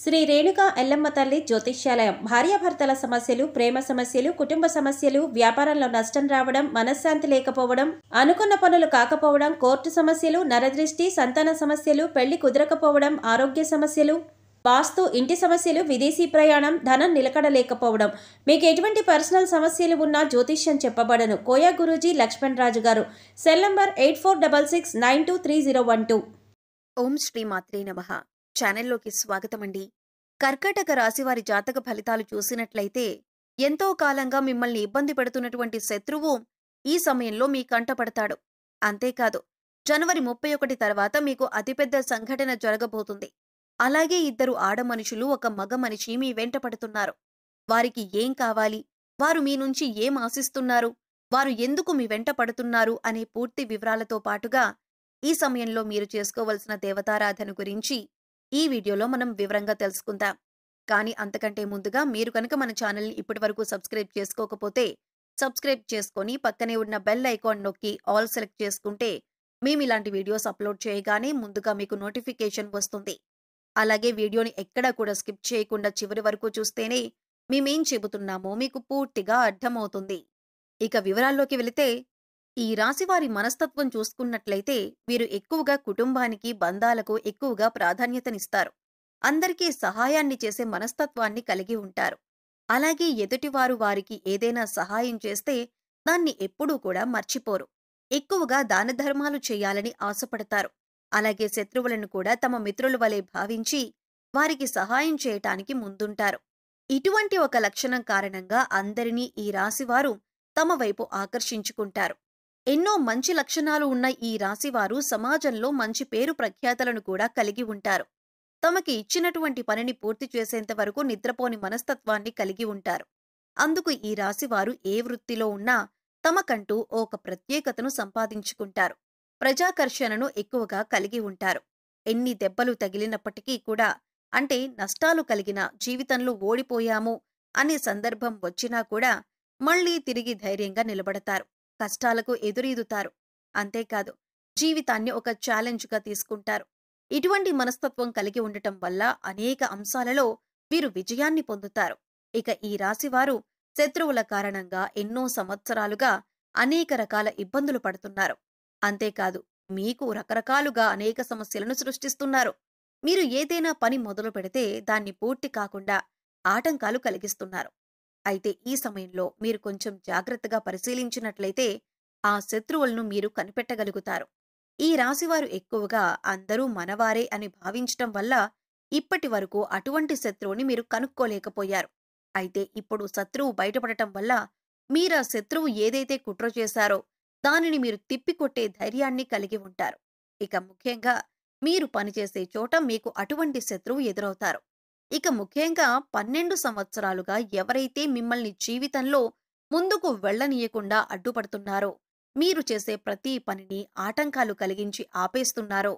శ్రీ రేణుక ఎల్లమ్మ తల్లి జ్యోతిష్యాలయం. భార్యాభర్తల సమస్యలు, ప్రేమ సమస్యలు, కుటుంబ సమస్యలు, వ్యాపారంలో నష్టం రావడం, మనశ్శాంతి లేకపోవడం, అనుకున్న పనులు కాకపోవడం, కోర్టు సమస్యలు, నరదృష్టి, సంతాన సమస్యలు, పెళ్లి కుదరకపోవడం, ఆరోగ్య సమస్యలు, వాస్తు, ఇంటి సమస్యలు, విదేశీ ప్రయాణం, ధనం నిలకడలేకపోవడం, మీకు ఎటువంటి పర్సనల్ సమస్యలు ఉన్నా జ్యోతిష్యం చెప్పబడను. కోయా గురూజీ లక్ష్మణ్ రాజు గారు. Cell number 8466923012. ఓం శ్రీ మాత్రే నమః. ఛానల్లోకి స్వాగతమండి. కర్కాటక రాశివారి జాతక ఫలితాలు చూసినట్లయితే ఎంతో కాలంగా మిమ్మల్ని ఇబ్బంది పెడుతున్నటువంటి శత్రువు ఈ సమయంలో మీ కంటపడతాడు. అంతేకాదు, జనవరి 31 తర్వాత మీకు అతిపెద్ద సంఘటన జరగబోతుంది. అలాగే ఇద్దరు ఆడమనుషులు, ఒక మగ మనిషి మీ వెంట పడుతున్నారు. వారికి ఏం కావాలి, వారు మీ నుంచి ఏం ఆశిస్తున్నారు, వారు ఎందుకు మీ వెంట పడుతున్నారు అనే పూర్తి వివరాలతో పాటుగా ఈ సమయంలో మీరు చేసుకోవలసిన దేవతారాధన గురించి ఈ వీడియోలో మనం వివరంగా తెలుసుకుందాం. కానీ అంతకంటే ముందుగా మీరు కనుక మన ఛానల్ని ఇప్పటివరకు సబ్స్క్రైబ్ చేసుకోకపోతే సబ్స్క్రైబ్ చేసుకొని పక్కనే ఉన్న బెల్ ఐకాన్ నొక్కి ఆల్ సెలెక్ట్ చేసుకుంటే మేము ఇలాంటి వీడియోస్ అప్లోడ్ చేయగానే ముందుగా మీకు నోటిఫికేషన్ వస్తుంది. అలాగే వీడియోని ఎక్కడా కూడా స్కిప్ చేయకుండా చివరి వరకు చూస్తేనే మేమేం చెబుతున్నామో మీకు పూర్తిగా అర్థమవుతుంది. ఇక వివరాల్లోకి వెళితే, ఈ రాశివారి మనస్తత్వం చూసుకున్నట్లయితే వీరు ఎక్కువగా కుటుంబానికి, బంధాలకు ఎక్కువగా ప్రాధాన్యతనిస్తారు. అందరికీ సహాయాన్ని చేసే మనస్తత్వాన్ని కలిగి ఉంటారు. అలాగే ఎదుటివారు వారికి ఏదైనా సహాయం చేస్తే దాన్ని ఎప్పుడూ కూడా మర్చిపోరు. ఎక్కువగా దాన ధర్మాలు చేయాలని ఆశపడతారు. అలాగే శత్రువులను కూడా తమ మిత్రుల వలె భావించి వారికి సహాయం చేయటానికి ముందుంటారు. ఇటువంటి ఒక లక్షణం కారణంగా అందరినీ ఈ రాశివారు తమ వైపు ఆకర్షించుకుంటారు. ఎన్నో మంచి లక్షణాలు ఉన్న ఈ రాశివారు సమాజంలో మంచి పేరు ప్రఖ్యాతలను కూడా కలిగి ఉంటారు. తమకి ఇచ్చినటువంటి పనిని పూర్తి చేసేంత వరకు నిద్రపోని మనస్తత్వాన్ని కలిగి ఉంటారు. అందుకు ఈ రాశివారు ఏ వృత్తిలో ఉన్నా తమకంటూ ఒక ప్రత్యేకతను సంపాదించుకుంటారు. ప్రజాకర్షణను ఎక్కువగా కలిగి ఉంటారు. ఎన్ని దెబ్బలు తగిలినప్పటికీ కూడా, అంటే నష్టాలు కలిగిన, జీవితంలో ఓడిపోయాము అనే సందర్భం వచ్చినా కూడా మళ్లీ తిరిగి ధైర్యంగా నిలబడతారు. కష్టాలకు ఎదురీదుతారు. అంతేకాదు, జీవితాన్ని ఒక ఛాలెంజ్గా తీసుకుంటారు. ఇటువంటి మనస్తత్వం కలిగి ఉండటం వల్ల అనేక అంశాలలో వీరు విజయాన్ని పొందుతారు. ఇక ఈ రాశివారు శత్రువుల కారణంగా ఎన్నో సంవత్సరాలుగా అనేక రకాల ఇబ్బందులు పడుతున్నారు. అంతేకాదు, మీకు రకరకాలుగా అనేక సమస్యలను సృష్టిస్తున్నారు. మీరు ఏదైనా పని మొదలు పెడితే దాన్ని పూర్తి కాకుండా ఆటంకాలు కలిగిస్తున్నారు. అయితే ఈ సమయంలో మీరు కొంచెం జాగ్రత్తగా పరిశీలించినట్లయితే ఆ శత్రువులను మీరు కనిపెట్టగలుగుతారు. ఈ రాశివారు ఎక్కువగా అందరూ మనవారే అని భావించటం వల్ల ఇప్పటి వరకు అటువంటి శత్రువుని మీరు కనుక్కోలేకపోయారు. అయితే ఇప్పుడు శత్రువు బయటపడటం వల్ల మీరా శత్రువు ఏదైతే కుట్ర చేశారో దానిని మీరు తిప్పికొట్టే ధైర్యాన్ని కలిగి ఉంటారు. ఇక ముఖ్యంగా మీరు పనిచేసే చోట మీకు అటువంటి శత్రువు ఎదురవుతారు. ఇక ముఖ్యంగా 12 సంవత్సరాలుగా ఎవరైతే మిమ్మల్ని జీవితంలో ముందుకు వెళ్లనీయకుండా అడ్డుపడుతున్నారో, మీరు చేసే ప్రతి పనిని ఆటంకాలు కలిగించి ఆపేస్తున్నారో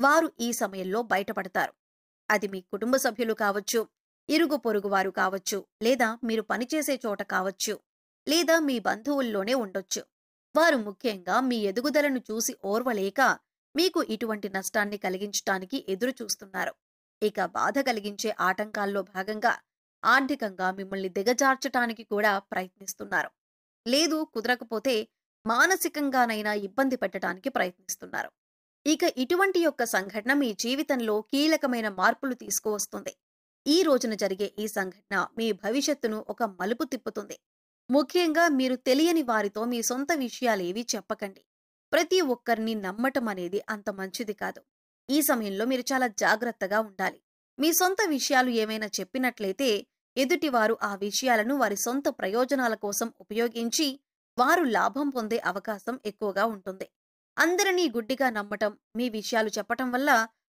వారు ఈ సమయంలో బయటపడతారు. అది మీ కుటుంబ సభ్యులు కావచ్చు, ఇరుగు పొరుగు వారు కావచ్చు, లేదా మీరు పనిచేసే చోట కావచ్చు, లేదా మీ బంధువుల్లోనే ఉండొచ్చు. వారు ముఖ్యంగా మీ ఎదుగుదలను చూసి ఓర్వలేక మీకు ఇటువంటి నష్టాన్ని కలిగించటానికి ఎదురు చూస్తున్నారు. ఇక బాధ కలిగించే ఆటంకాల్లో భాగంగా ఆర్థికంగా మిమ్మల్ని దిగజార్చటానికి కూడా ప్రయత్నిస్తున్నారు. లేదు కుదరకపోతే మానసికంగానైనా ఇబ్బంది పెట్టడానికి ప్రయత్నిస్తున్నారు. ఇక ఇటువంటి యొక్క సంఘటన మీ జీవితంలో కీలకమైన మార్పులు తీసుకువస్తుంది. ఈ రోజున జరిగే ఈ సంఘటన మీ భవిష్యత్తును ఒక మలుపు తిప్పుతుంది. ముఖ్యంగా మీరు తెలియని వారితో మీ సొంత విషయాలేవీ చెప్పకండి. ప్రతి ఒక్కరిని నమ్మటం అనేది అంత మంచిది కాదు. ఈ సమయంలో మీరు చాలా జాగ్రత్తగా ఉండాలి. మీ సొంత విషయాలు ఏమైనా చెప్పినట్లయితే ఎదుటివారు ఆ విషయాలను వారి సొంత ప్రయోజనాల కోసం ఉపయోగించి వారు లాభం పొందే అవకాశం ఎక్కువగా ఉంటుంది. అందరినీ గుడ్డిగా నమ్మటం, మీ విషయాలు చెప్పటం వల్ల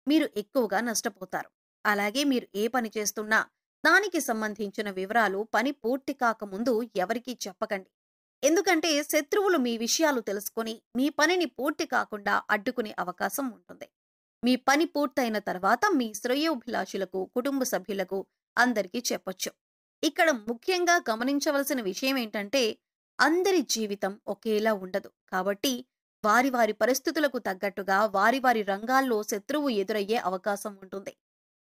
మీరు ఎక్కువగా నష్టపోతారు. అలాగే మీరు ఏ పని చేస్తున్నా దానికి సంబంధించిన వివరాలు పని పూర్తి కాకముందు ఎవరికీ చెప్పకండి. ఎందుకంటే శత్రువులు మీ విషయాలు తెలుసుకొని మీ పనిని పూర్తి కాకుండా అడ్డుకునే అవకాశం ఉంటుంది. మీ పని పూర్తయిన తర్వాత మీ శ్రేయోభిలాషులకు, కుటుంబ సభ్యులకు అందరికీ చెప్పొచ్చు. ఇక్కడ ముఖ్యంగా గమనించవలసిన విషయం ఏంటంటే, అందరి జీవితం ఒకేలా ఉండదు. కాబట్టి వారి వారి పరిస్థితులకు తగ్గట్టుగా వారి వారి రంగాల్లో శత్రువు ఎదురయ్యే అవకాశం ఉంటుంది.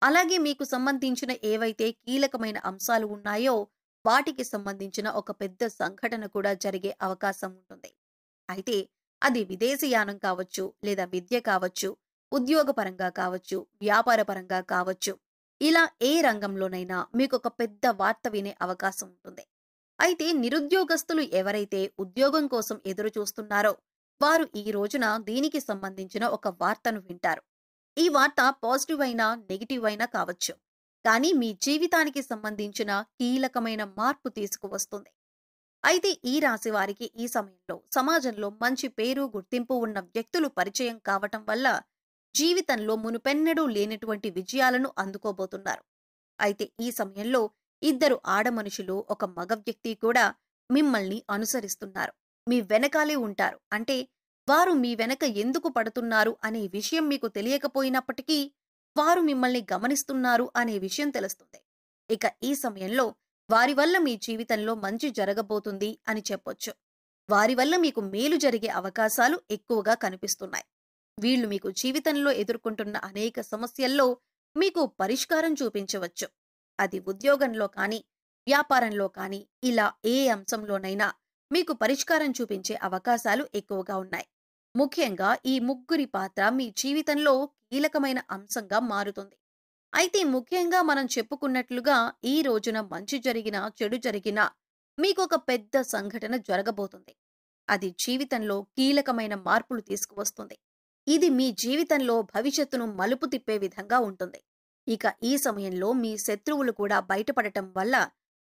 అలాగే మీకు సంబంధించిన ఏవైతే కీలకమైన అంశాలు ఉన్నాయో వాటికి సంబంధించిన ఒక పెద్ద సంఘటన కూడా జరిగే అవకాశం ఉంటుంది. అయితే అది విదేశీయానం కావచ్చు, లేదా విద్య కావచ్చు, ఉద్యోగపరంగా కావచ్చు, వ్యాపారపరంగా కావచ్చు. ఇలా ఏ రంగంలోనైనా మీకొక పెద్ద వార్త వినే అవకాశం ఉంటుంది. అయితే నిరుద్యోగస్తులు ఎవరైతే ఉద్యోగం కోసం ఎదురు చూస్తున్నారో వారు ఈ రోజున దీనికి సంబంధించిన ఒక వార్తను వింటారు. ఈ వార్త పాజిటివ్ అయినా, నెగెటివ్ అయినా కావచ్చు. కానీ మీ జీవితానికి సంబంధించిన కీలకమైన మార్పు తీసుకువస్తుంది. అయితే ఈ రాశి వారికి ఈ సమయంలో సమాజంలో మంచి పేరు, గుర్తింపు ఉన్న వ్యక్తులు పరిచయం కావటం వల్ల జీవితంలో మునుపెన్నడూ లేనటువంటి విజయాలను అందుకోబోతున్నారు. అయితే ఈ సమయంలో ఇద్దరు ఆడమనుషులు, ఒక మగ వ్యక్తి కూడా మిమ్మల్ని అనుసరిస్తున్నారు. మీ వెనకాలే ఉంటారు. అంటే వారు మీ వెనక ఎందుకు పడుతున్నారు అనే విషయం మీకు తెలియకపోయినప్పటికీ వారు మిమ్మల్ని గమనిస్తున్నారు అనే విషయం తెలుస్తుంది. ఇక ఈ సమయంలో వారి వల్ల మీ జీవితంలో మంచి జరగబోతుంది అని చెప్పొచ్చు. వారి వల్ల మీకు మేలు జరిగే అవకాశాలు ఎక్కువగా కనిపిస్తున్నాయి. వీళ్ళు మీకు జీవితంలో ఎదుర్కొంటున్న అనేక సమస్యల్లో మీకు పరిష్కారం చూపించవచ్చు. అది ఉద్యోగంలో కానీ, వ్యాపారంలో కానీ, ఇలా ఏ అంశంలోనైనా మీకు పరిష్కారం చూపించే అవకాశాలు ఎక్కువగా ఉన్నాయి. ముఖ్యంగా ఈ ముగ్గురి పాత్ర మీ జీవితంలో కీలకమైన అంశంగా మారుతుంది. అయితే ముఖ్యంగా మనం చెప్పుకున్నట్లుగా ఈ రోజున మంచి జరిగినా, చెడు జరిగినా మీకొక పెద్ద సంఘటన జరగబోతుంది. అది జీవితంలో కీలకమైన మార్పులు తీసుకువస్తుంది. ఇది మీ జీవితంలో భవిష్యత్తును మలుపు తిప్పే విధంగా ఉంటుంది. ఇక ఈ సమయంలో మీ శత్రువులు కూడా బయటపడటం వల్ల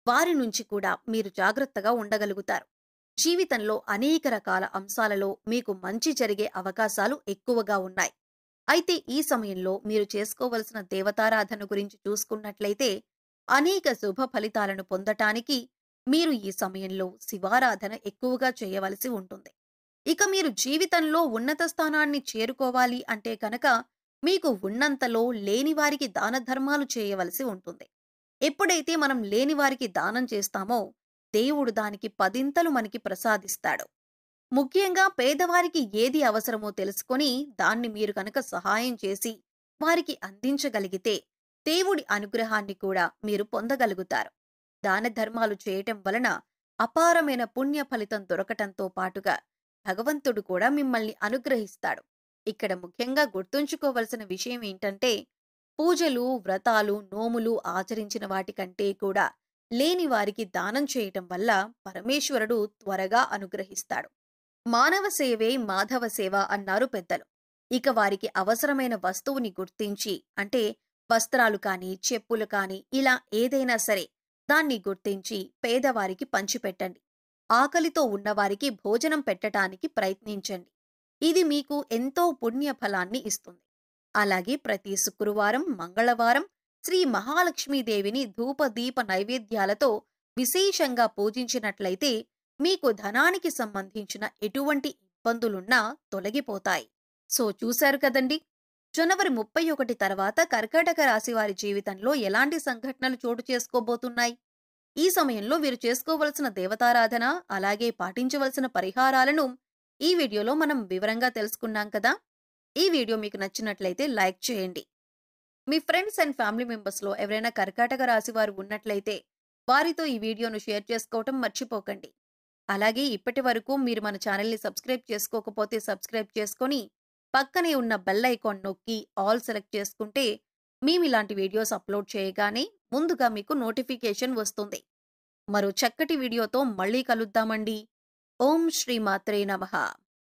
వారి నుంచి కూడా మీరు జాగ్రత్తగా ఉండగలుగుతారు. జీవితంలో అనేక రకాల అంశాలలో మీకు మంచి జరిగే అవకాశాలు ఎక్కువగా ఉన్నాయి. అయితే ఈ సమయంలో మీరు చేసుకోవలసిన దేవతారాధన గురించి చూసుకున్నట్లయితే అనేక శుభ ఫలితాలను పొందటానికి మీరు ఈ సమయంలో శివారాధన ఎక్కువగా చేయవలసి ఉంటుంది. ఇక మీరు జీవితంలో ఉన్నత స్థానాన్ని చేరుకోవాలి అంటే కనుక మీకు ఉన్నంతలో లేనివారికి దాన ధర్మాలు చేయవలసి ఉంటుంది. ఎప్పుడైతే మనం లేనివారికి దానం చేస్తామో దేవుడు దానికి పదింతలు మనకి ప్రసాదిస్తాడు. ముఖ్యంగా పేదవారికి ఏది అవసరమో తెలుసుకొని దాన్ని మీరు కనుక సహాయం చేసి వారికి అందించగలిగితే దేవుడి అనుగ్రహాన్ని కూడా మీరు పొందగలుగుతారు. దాన ధర్మాలు చేయటం వలన అపారమైన పుణ్య ఫలితం దొరకటంతో పాటుగా భగవంతుడు కూడా మిమ్మల్ని అనుగ్రహిస్తాడు. ఇక్కడ ముఖ్యంగా గుర్తుంచుకోవలసిన విషయం ఏంటంటే పూజలు, వ్రతాలు, నోములు ఆచరించిన వాటికంటే కూడా లేని వారికి దానం చేయటం వల్ల పరమేశ్వరుడు త్వరగా అనుగ్రహిస్తాడు. మానవ సేవే మాధవ సేవ అన్నారు పెద్దలు. ఇక వారికి అవసరమైన వస్తువుని గుర్తించి, అంటే వస్త్రాలు కానీ, చెప్పులు కానీ, ఇలా ఏదైనా సరే దాన్ని గుర్తించి పేదవారికి పంచిపెట్టండి. ఆకలితో ఉన్నవారికి భోజనం పెట్టటానికి ప్రయత్నించండి. ఇది మీకు ఎంతో పుణ్య ఫలాన్ని ఇస్తుంది. అలాగే ప్రతి శుక్రవారం, మంగళవారం శ్రీ మహాలక్ష్మీదేవిని ధూప దీప నైవేద్యాలతో విశేషంగా పూజించినట్లయితే మీకు ధనానికి సంబంధించిన ఎటువంటి ఇబ్బందులున్నా తొలగిపోతాయి. సో చూశారు కదండి, జనవరి 31 తర్వాత కర్కాటక రాశి వారి జీవితంలో ఎలాంటి సంఘటనలు చోటు చేసుకోబోతున్నాయి. ఈ సమయంలో వీరు చేసుకోవలసిన దేవతారాధన, అలాగే పాటించవలసిన పరిహారాలను ఈ వీడియోలో మనం వివరంగా తెలుసుకున్నాం కదా. ఈ వీడియో మీకు నచ్చినట్లయితే లైక్ చేయండి. మీ ఫ్రెండ్స్ అండ్ ఫ్యామిలీ మెంబర్స్లో ఎవరైనా కర్కాటక రాశి వారు ఉన్నట్లయితే వారితో ఈ వీడియోను షేర్ చేసుకోవటం మర్చిపోకండి. అలాగే ఇప్పటి వరకు మీరు మన ఛానల్ని సబ్స్క్రైబ్ చేసుకోకపోతే సబ్స్క్రైబ్ చేసుకొని పక్కనే ఉన్న బెల్ ఐకాన్ నొక్కి ఆల్ సెలెక్ట్ చేసుకుంటే మేము ఇలాంటి వీడియోస్ అప్లోడ్ చేయగానే ముందుగా మీకు నోటిఫికేషన్ వస్తుంది. మరో చక్కటి వీడియోతో మళ్ళీ కలుద్దామండి. ఓం శ్రీ మాత్రే నమః.